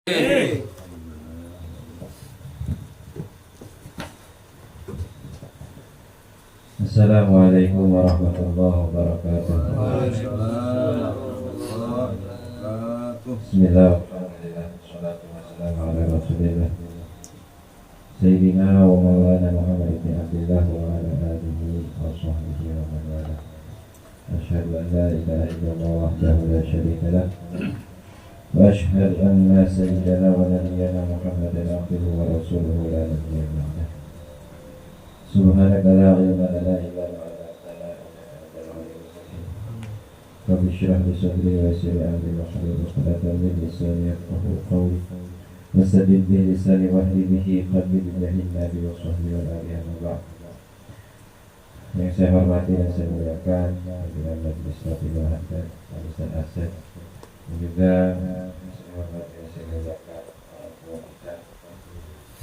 Assalamualaikum warahmatullahi wabarakatuh. Bismillah, alhamdulillah, wassalatu wassalamu ala rasulillah Sayyidina wa maulana Muhammad ibn Abdillah wa ala alihi wa sahbihi wa man wala. Asyhadu an la ilaha illallah wahdahu la syarika lah wa asyhadu anna sayyidana wa nabiyyana Muhammadan abduhu wa rasuluhu la nabiyya ba'dah. Subhanaka la ilma lana illa ma 'allamtana innaka antal alimul hakim. Rabbi shrah li sadri wa yassir li amri wahlul 'uqdatam min lisani yafqahu qawli. Wasaddid bihi lisani wahdi bihi qalbi billahi nabi wa sahbihi wal alihi wa ba'd. Yang saya hormati dan saya muliakan pimpinan Majelis Fatihah dan Ustaz Asad, dan juga saya hormati dan saya muliakan orang tua kita,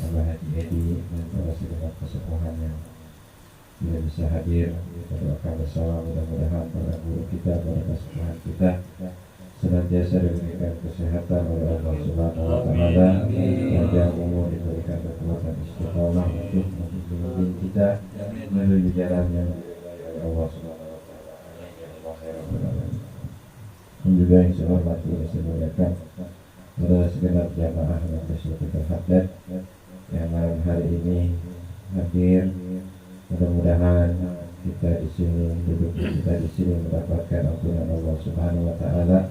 Abah Haji Edi, dan para segenap kesepuhan yang tidak bisa hadir. Kita doakan bersama, mudah-mudahan para guru kita, para kesepuhan kita senantiasa diberikan kesehatan oleh Allah Subhanahu wa taala, panjang umur, diberikan kekuatan istiqomah untuk membimbing kita menuju jalan yang diridhai oleh Allah Subhanahu wa taala. Amin ya Allah ya rabbal alamin. Dan juga yang saya hormati dan saya muliakan para segenap jamaah Majelis Fatihah yang malam hari ini hadir. Mudah-mudahan kita di sini, duduk kita di sini mendapatkan ampunan Allah Subhanahu wa taala,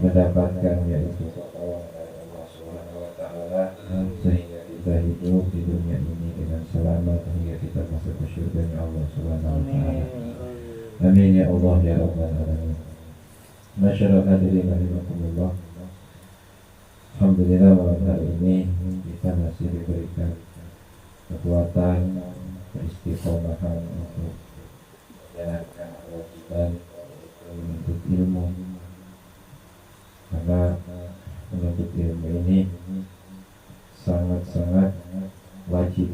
mendapatkan yaitu pertolongan dari Allah Subhanahu wa taala, sehingga kita hidup di dunia ini dengan selamat hingga kita masuk ke surga Allah Subhanahu wa taala. Amin ya Allah ya rabbal alamin. Masyaallah, hadirin rahimakumullah. Alhamdulillah malam hari ini kita masih diberikan kekuatan, keistiqomahan untuk menjalankan kewajiban yaitu menuntut ilmu, karena menuntut ilmu ini sangat-sangat wajib.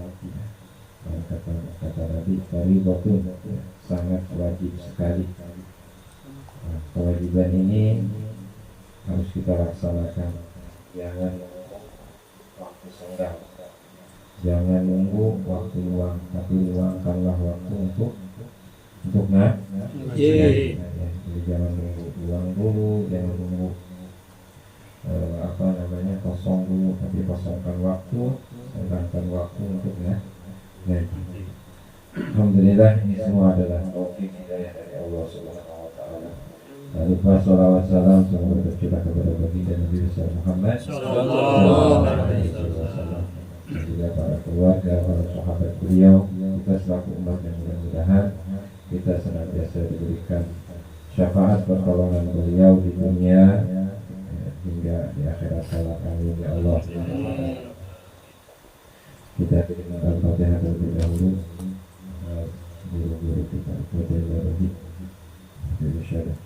Kata Nabi, fardhu sangat wajib sekali. Kewajiban ini harus kita laksanakan. Jangan nunggu waktu senggang, jangan nunggu waktu luang, tapi luangkanlah waktu untuk jadi jangan nunggu luang dulu, jangan nunggu kosong dulu, tapi kosongkan waktu, senggankan waktu untuk ngaji. Alhamdulillah, ini semua adalah taufik hidayah dari Allah Subhanahu wa taala. Lalu salawat salam semoga tercurah kepada baginda Nabi besar Muhammad sallallahu alaihi wasallam, dan juga para keluarga, para sahabat beliau, kita selaku umat yang mudah-mudahan kita senantiasa diberikan syafaat pertolongan beliau di dunia hingga di akhirat kelak. Amin ya Allah. Kita dengar Al-Fatihah terlebih dahulu. Guru-guru kita Al-Fatihah dari syahadat.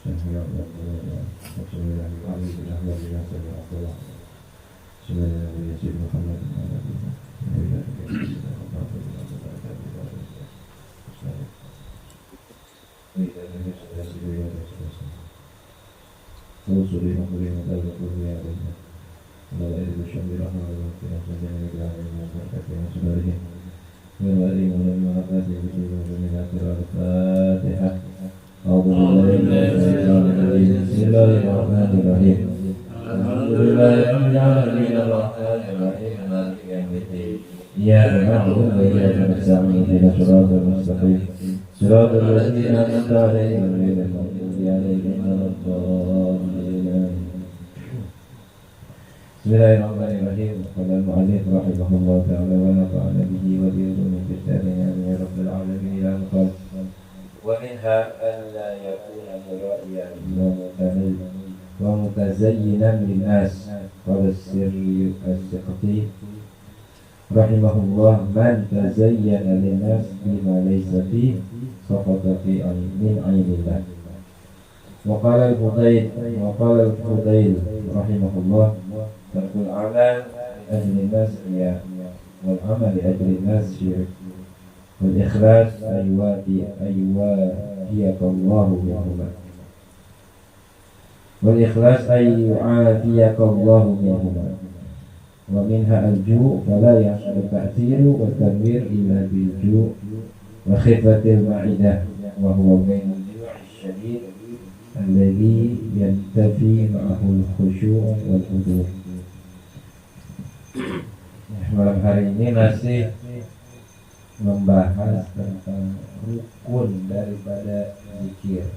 Bismillahirrahmanirrahim. Alhamdulillahirrahmanirrahim. Maliki yaumiddin. Iyyaka na'budu wa iyyaka nasta'in. Ihdinas siratal mustaqim. Siratal ladzina an'amta 'alaihim ghairil maghdubi 'alaihim waladdallin. Bismillahirrahmanirrahim. Qala al-mu'allif rahimahullah ta'ala wa nafa'ana bihi wa bi ulumi fid darin ya rabbal alamin. Ila qala ومنها ألا يكون مرائيا ومتزينا للناس. قال السقطي رحمه الله: من تزين للناس بما ليس فيه سقط من عين الله. وقال الفضيل رحمه الله: ترك العمل لأجل الناس رياء، والعمل لأجل الناس شرك، والإخلاص أيواتيك الله منهما. wal ikhlas ay yu'afiyakallahu minhuma wa minha al-ju' fala yahsul ta'thiru wa tanwir illa bil-ju' wa khifatil ma'idah wa huwa min al-ju'i syadid alladhi yantafi ma'ahu al-khusyu' wal hudu'. Malam hari ini masih membahas tentang rukun daripada zikir.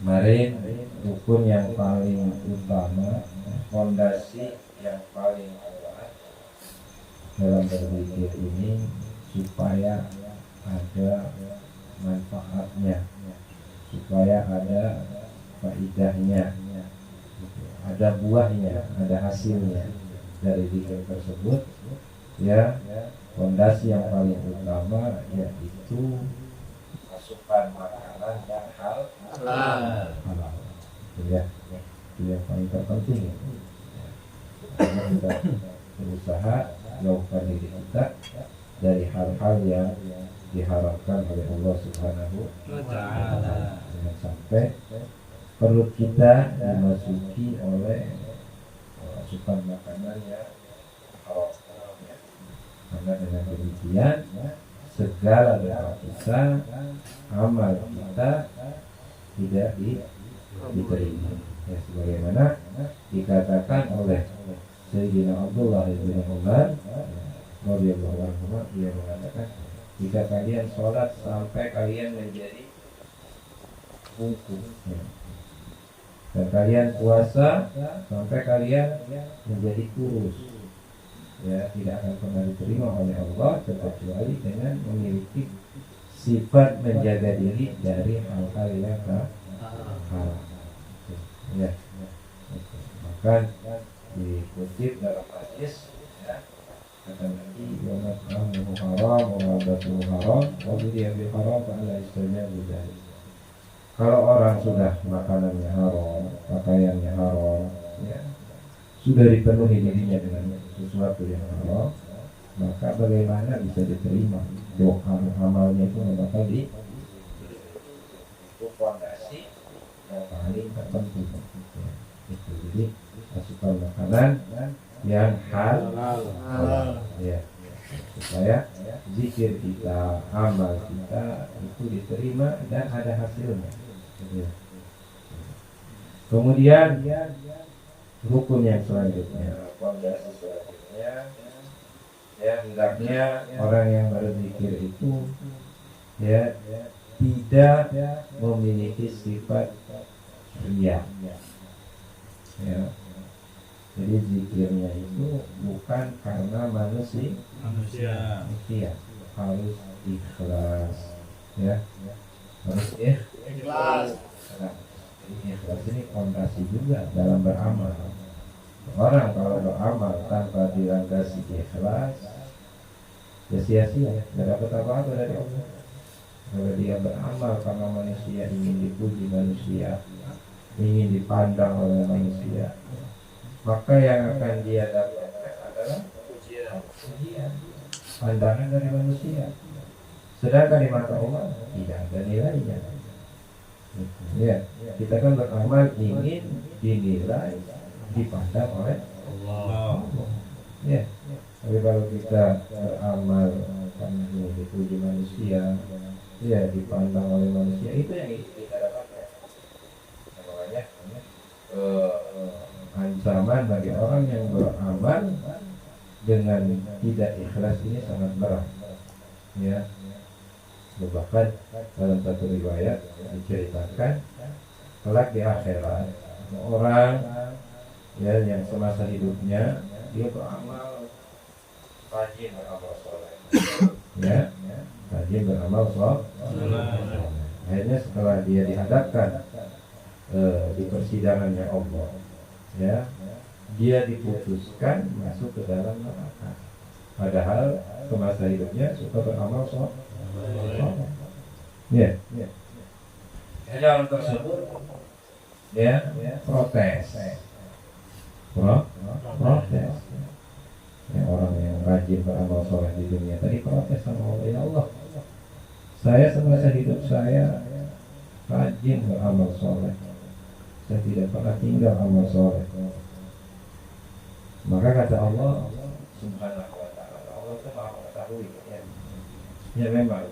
Kemarin rukun yang paling utama, fondasi yang paling kuat dalam berzikir ini supaya ada manfaatnya, supaya ada faidahnya, ada buahnya, ada hasilnya dari zikir tersebut. Ya, fondasi yang paling utama yaitu asupan makanan yang halal. Ya, itu yang paling terpenting. Kita berusaha jauhkan diri kita dari hal-hal yang diharapkan oleh Allah Subhanahu wa Ta'ala. Jangan sampai perut kita dimasuki oleh asupan makanan yang haram. Karena dengan demikian segala doa kita, amal kita tidak diterima. Ya, sebagaimana dikatakan oleh Sayyidina Abdullah bin Umar radhiyallahu anhu, dia mengatakan, jika kalian sholat sampai kalian menjadi bungkuk, dan kalian puasa sampai kalian menjadi kurus, ya, tidak akan pernah diterima oleh Allah kecuali dengan memiliki sifat menjaga diri dari hal-hal yang haram. Ya, maka dikutip dalam hadis, ya, kata Nabi, "Wa mat'amuhu haram, wa mabatuhu haram, wa ghudhiya bil haram, fa la yastajabu dzalik." Kalau orang sudah makanannya haram, pakaiannya haram, ya, sudah dipenuhi dirinya dengan sesuatu yang haram, maka bagaimana bisa diterima doa amalnya itu bakal di itu fondasi yang paling terpenting. Itu jadi asupan makanan yang halal, ya, supaya zikir kita, amal kita itu diterima dan ada hasilnya. Kemudian rukun yang selanjutnya, fondasi selanjutnya, ya, hendaknya orang yang berzikir itu, ya, tidak memiliki sifat riya. Ya. Jadi zikirnya itu bukan karena manusia, harus ikhlas, ya, harus ikhlas. Nah, jadi ikhlas ini fondasi juga dalam beramal. Orang kalau beramal tanpa dilandasi ikhlas, ya sia-sia, tidak dapat apa-apa dari Allah. Kalau dia beramal karena manusia ingin dipuji manusia, ingin dipandang oleh manusia, maka yang akan dia dapatkan adalah pujian, pandangan dari manusia. Sedangkan di mata Allah tidak ada nilainya. Ya, kita kan beramal ingin dinilai, dipandang oleh Allah. Ya, tapi kalau kita beramal karena ingin dipuji manusia, ya, dipandang oleh manusia, itu yang kita dapatkan. Makanya ancaman bagi orang yang beramal dengan tidak ikhlas ini sangat berat. Ya, bahkan dalam satu riwayat diceritakan kelak di akhirat orang, ya, yang semasa hidupnya dia beramal rajin beramal soleh, ya, rajin beramal soleh. Akhirnya setelah dia dihadapkan di persidangannya Allah, ya, dia diputuskan masuk ke dalam neraka. Padahal semasa hidupnya suka beramal soleh. Ya, dalam tersebut, ya, protes. Ya, orang yang rajin beramal soleh di dunia tadi protes sama Allah, ya Allah, saya semasa hidup saya rajin beramal soleh, saya tidak pernah tinggal amal soleh. Maka kata Allah Subhanahu wa ta'ala, Allah itu maha mengetahui ya. Ya memang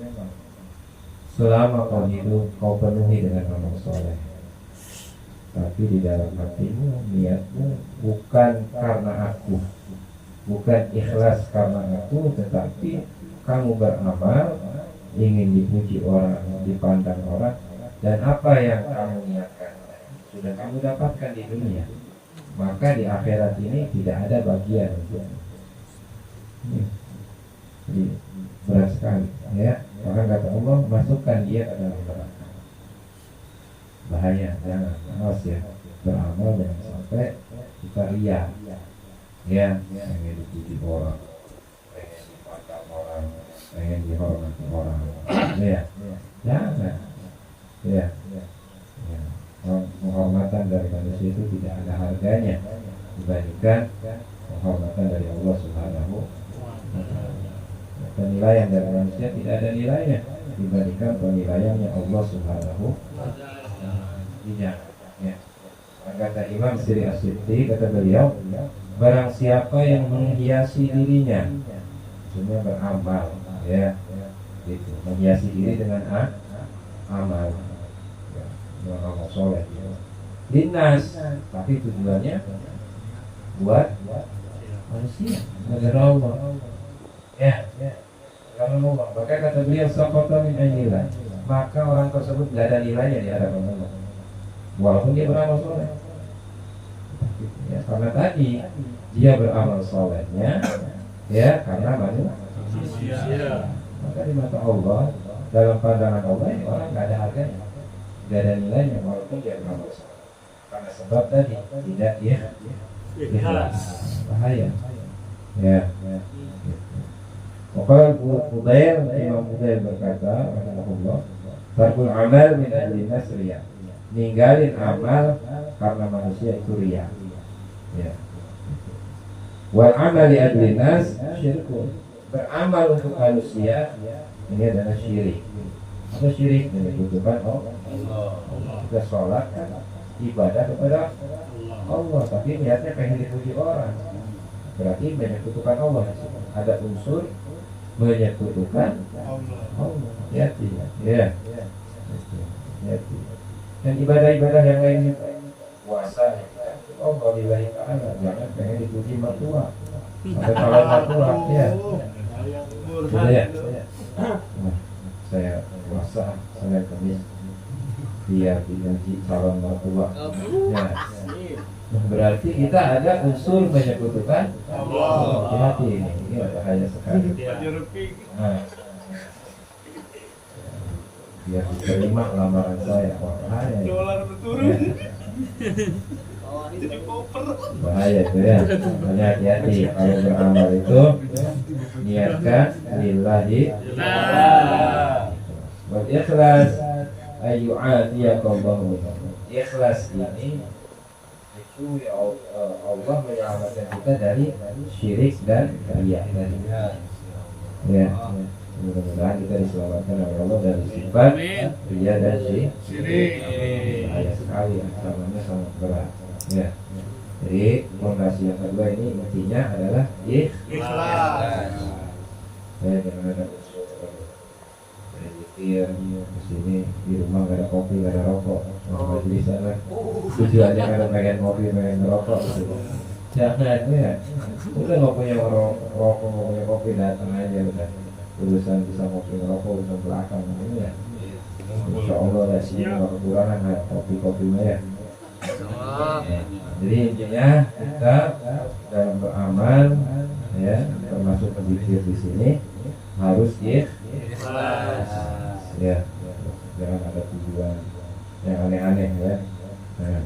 selama kau hidup kau penuhi dengan amal soleh, tapi di dalam hatimu niatmu bukan karena aku, bukan ikhlas karena aku, tetapi kamu beramal ingin dipuji orang, dipandang orang, dan apa yang kamu niatkan sudah kamu dapatkan di dunia, maka di akhirat ini tidak ada bagian. Jadi berat sekali ya. Maka kata Allah, masukkan dia ke dalam neraka. Bahaya, jangan, awas ya, beramal jangan sampai kita ria ya, pengen dipuji orang, pengen dipandang orang, pengen dihormati orang ya, jangan ya. Penghormatan dari manusia itu tidak ada harganya dibandingkan penghormatan dari Allah Subhanahu wa ta'ala. Penilaian dari manusia tidak ada nilainya dibandingkan penilaiannya Allah Subhanahu wa ta'ala. Ya. Kata Imam Siri As-Sibti, kata beliau, barang siapa yang menghiasi dirinya, maksudnya beramal ya, gitu, menghiasi diri dengan amal ya, amal soleh dinas, tapi tujuannya buat manusia, agar Allah ya, karena Allah. Maka kata beliau, saqata min nilai, maka orang tersebut tidak ada nilainya di hadapan Allah walaupun dia beramal soleh ya, karena tadi dia beramal solehnya ya karena manusia. Maka di mata Allah, dalam pandangan Allah, ini orang nggak ada harganya, nggak ada nilainya walaupun dia beramal soleh, karena sebab tadi tidak dia ikhlas. Bahaya ya. Maka Fudail, Imam Fudail berkata, rahimahullah, tarkul amal min ajli nas riya, ninggalin amal karena manusia itu riya ya. Wal amal li ajli nas syirkun, beramal untuk manusia ini adalah syirik. Apa syirik? Menyekutukan Allah. Kita sholat kan ibadah kepada Allah, tapi niatnya pengen dipuji orang, berarti menyekutukan Allah. Ada unsur menyekutukan Allah. Hati ya. Hati. Dan ibadah-ibadah yang lainnya, puasa Allah lillahi ta'ala, jangan pengen dipuji mertua atau calon mertua ya. Ya. Nah, saya puasa, saya kemis, dia dipuji calon mertua ya. Nah, berarti kita ada unsur menyekutukan Allah. Hati ini bahaya sekali. Nah, biar diterima lamaran saya, bahaya ya. Bahaya itu ya. Makanya hati-hati kalau beramal itu niatkan lillahi buat ikhlas, ayyu'atiyakallahu. Ikhlas ini itu ya Allah menyelamatkan kita dari syirik dan riya tadi ya. Mudah-mudahan kita diselamatkan oleh Allah dari sifat riya dan syirik. Bahaya sekali, ancamannya sangat berat ya. Jadi fondasi yang kedua ini intinya adalah ikhlas. Saya jangan ada unsur zikir di sini, di rumah gak ada kopi, gak ada rokok, majelis sana tujuannya kan pengen kopi, pengen rokok gitu. Jangan ya, udah nggak punya rokok, nggak punya kopi, datang aja udah. Urusan bisa ngopi ngerokok urusan belakang ini ya. Insya Allah ada sini nggak kekurangan kopi-kopi ya. Jadi intinya kita dalam beramal ya, termasuk berzikir di sini harus ikhlas ya. Jangan ada tujuan yang aneh-aneh ya. Nah,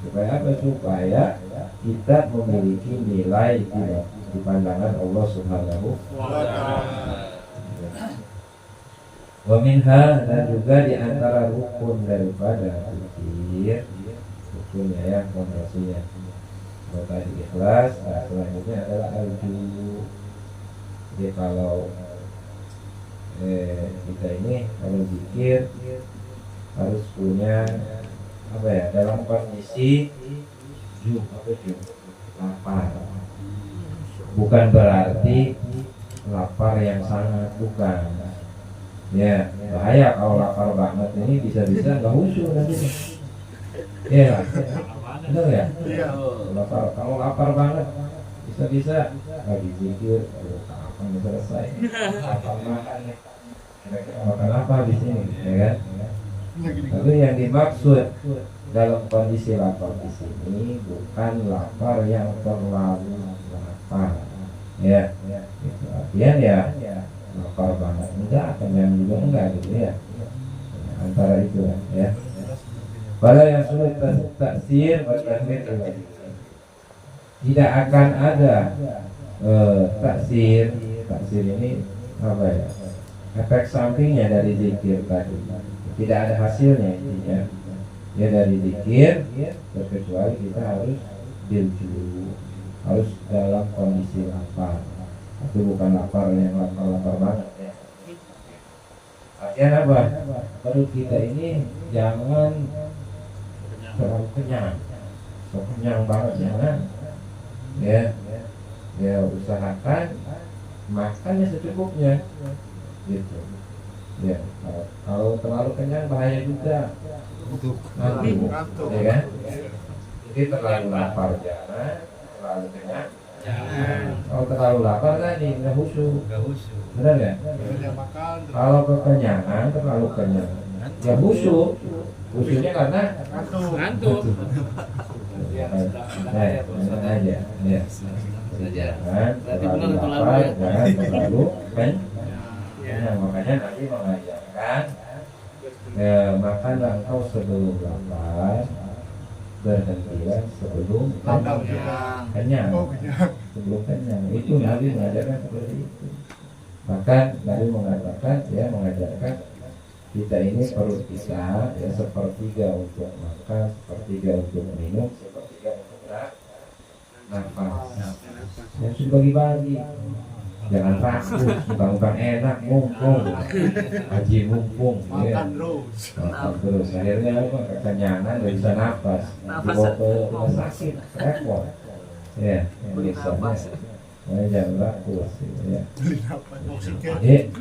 supaya apa? Supaya kita memiliki nilai di pandangan Allah Subhanahu wa ta'ala. Wa minha, dan juga di antara rukun daripada zikir, rukunnya ya, fondasinya. Kalau tadi ikhlas, nah selanjutnya adalah arju. Jadi kalau kita ini kalau zikir harus punya apa ya, dalam kondisi lapar. Bukan berarti lapar yang sangat, bukan. Ya, bahaya kalau lapar banget ini bisa-bisa nggak khusyuk nanti. Iya, benar ya? Lapar, kalau lapar banget bisa-bisa lagi zikir, kapan selesai? Kapan makan nih? Makan apa di sini, ya kan? Tapi yang dimaksud dalam kondisi lapar di sini bukan lapar yang terlalu lapar, ya. Itu artian ya lapar banget enggak, kenyang juga enggak gitu ya. Antara itu ya. Pada yang sulit taksir bertakmir tidak akan ada taksir ini apa ya? Efek sampingnya dari zikir tadi. Tidak ada hasilnya intinya. Ya dari zikir kecuali kita harus dilju, harus dalam kondisi lapar. Itu bukan lapar yang lapar banget ya. Artinya apa? Perut kita ini jangan terlalu kenyang, kenyang banget jangan. Ya usahakan makannya secukupnya, gitu. Ya kalau terlalu kenyang bahaya juga. Ngantuk, ya kan? Jadi terlalu lapar jangan, terlalu kenyang jangan. Kalau terlalu lapar tadi nggak khusyuk, benar ya? Kalau kekenyangan, terlalu kenyang, ya khusyuk. Khusyuknya karena ngantuk. Nah, aja, ya. Jangan terlalu lapar, jangan terlalu kenyang. Makanya nanti mengajarkan makanlah engkau sebelum lapar, berhentilah sebelum kenyang. Sebelum kenyang itu Nabi mengajarkan seperti itu. Bahkan Nabi mengajarkan kita ini perut kita ya sepertiga untuk makan, sepertiga untuk minum, sepertiga untuk nafas. Yang sudah bagi-bagi. Jangan rakus, bukan enak, mumpung haji mumpung ya. Makan terus, akhirnya apa? Kekenyangan, gak bisa nafas, dibawa ke rumah sakit, repot ya, biasanya jangan rakus ya. Jadi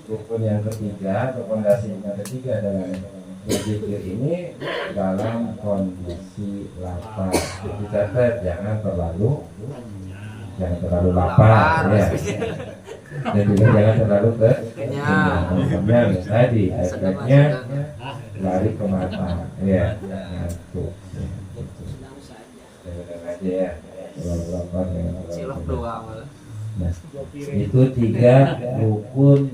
rukun yang ketiga, rekomendasi yang ketiga adalah berzikir ini dalam kondisi lapar. Dicatat jangan terlalu lapar ya, dan juga jangan terlalu kenyang. Tadi efeknya lari ke mata ya, ngantuk. Aja ya, terlalu lapar ya. Nah, itu 3 rukun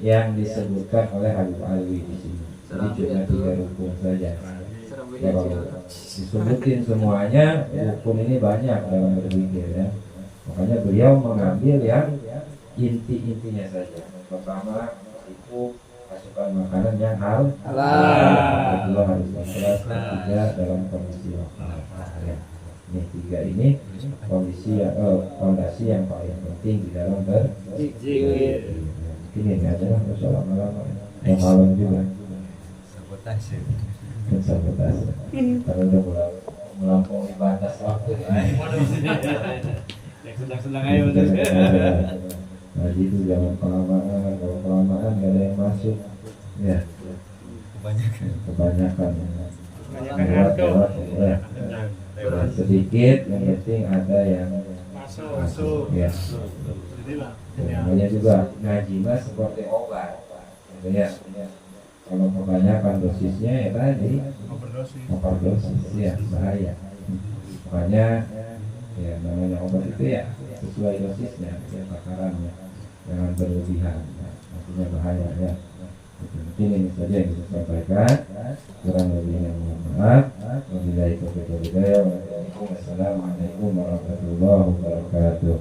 yang disebutkan oleh Habib Alwi di sini. Jadi cuma 3 rukun saja. Ya, kalau disebutin semuanya rukun ini banyak dalam berzikir ya. Makanya beliau mengambil yang inti-intinya saja. Pertama itu masukkan makanan yang halal. Kedua harus ikhlas. Ketiga dalam kondisi lapar. Ya. Ini 3 ini fondasi yang paling penting di dalam berzikir. Ini adalah masalah lama yang malam juga. Sabotase. Kalau udah melampaui batas waktu sedang ayo nah itu jangan kelamaan. Kalau kelamaan gak ada yang masuk ya, kebanyakan lewat ya. Sedikit yang penting ada yang masuk ya. Namanya juga ngaji mas seperti obat ya. Kalau kebanyakan dosisnya ya tadi overdosis ya, bahaya. Makanya ya namanya obat itu ya sesuai dosisnya ya, takarannya, jangan berlebihan ya, artinya bahaya ya. Mungkin ini saja yang bisa sampaikan, kurang lebihnya mohon maaf. Wabillahi taufiq wal hidayah. Wassalamualaikum warahmatullahi wabarakatuh.